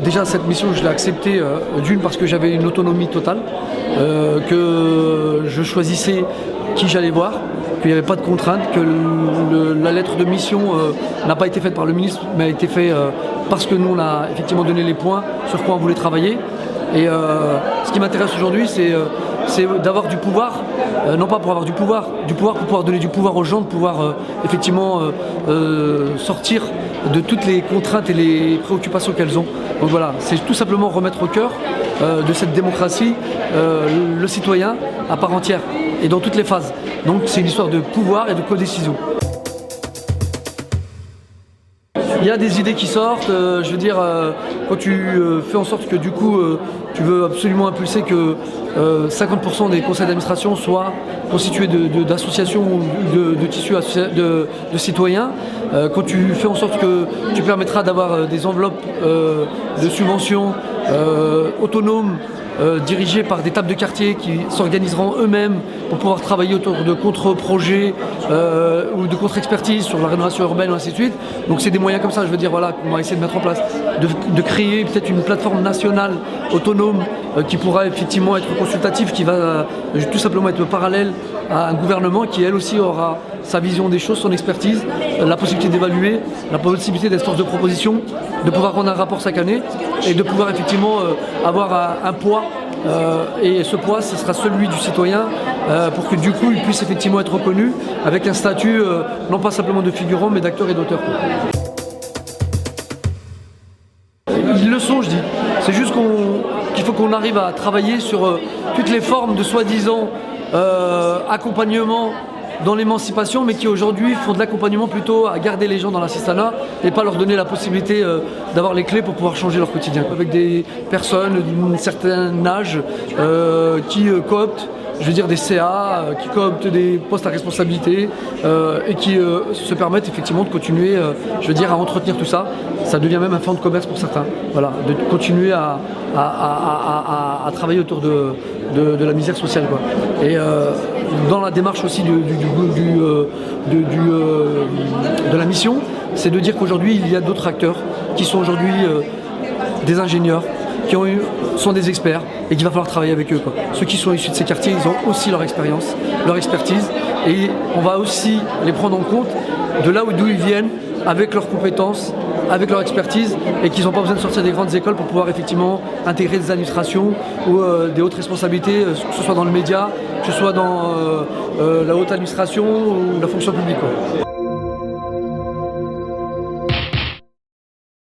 Déjà cette mission je l'ai acceptée d'une parce que j'avais une autonomie totale, que je choisissais qui j'allais voir, qu'il n'y avait pas de contraintes, que la lettre de mission n'a pas été faite par le ministre mais a été faite parce que nous on a effectivement donné les points sur quoi on voulait travailler. Et ce qui m'intéresse aujourd'hui c'est d'avoir du pouvoir, non pas pour avoir du pouvoir pour pouvoir donner du pouvoir aux gens, de pouvoir effectivement sortir de toutes les contraintes et les préoccupations qu'elles ont. Donc voilà, c'est tout simplement remettre au cœur de cette démocratie le citoyen à part entière et dans toutes les phases. Donc c'est une histoire de pouvoir et de codécision. Il y a des idées qui sortent, je veux dire, quand tu fais en sorte que du coup tu veux absolument impulser que 50% des conseils d'administration soient constitués d'associations ou de tissus de citoyens, quand tu fais en sorte que tu permettras d'avoir des enveloppes de subventions autonomes, dirigés par des tables de quartier qui s'organiseront eux-mêmes pour pouvoir travailler autour de contre-projets ou de contre-expertise sur la rénovation urbaine ou ainsi de suite. Donc c'est des moyens comme ça, je veux dire, voilà, qu'on va essayer de mettre en place, de créer peut-être une plateforme nationale autonome qui pourra effectivement être consultative, qui va tout simplement être parallèle à un gouvernement qui elle aussi aura sa vision des choses, son expertise, la possibilité d'évaluer, la possibilité d'être force de proposition, de pouvoir rendre un rapport chaque année et de pouvoir effectivement avoir un poids. Et ce poids, ce sera celui du citoyen pour que du coup il puisse effectivement être reconnu avec un statut non pas simplement de figurant mais d'acteur et d'auteur. Ils le sont, je dis. C'est juste qu'il faut qu'on arrive à travailler sur toutes les formes de soi-disant accompagnement dans l'émancipation, mais qui aujourd'hui font de l'accompagnement plutôt à garder les gens dans l'assistanat et pas leur donner la possibilité d'avoir les clés pour pouvoir changer leur quotidien. Avec des personnes d'un certain âge qui cooptent, je veux dire des CA, qui cooptent des postes à responsabilité et qui se permettent effectivement de continuer, je veux dire, à entretenir tout ça. Ça devient même un fonds de commerce pour certains. Voilà, de continuer à travailler autour de la misère sociale, quoi. Et dans la démarche aussi de la mission, c'est de dire qu'aujourd'hui il y a d'autres acteurs qui sont aujourd'hui des ingénieurs, qui sont des experts et qu'il va falloir travailler avec eux, quoi. Ceux qui sont issus de ces quartiers, ils ont aussi leur expérience, leur expertise et on va aussi les prendre en compte de là d'où ils viennent, avec leurs compétences, avec leur expertise et qu'ils n'ont pas besoin de sortir des grandes écoles pour pouvoir effectivement intégrer des administrations ou des hautes responsabilités, que ce soit dans le média, que ce soit dans la haute administration ou la fonction publique, quoi.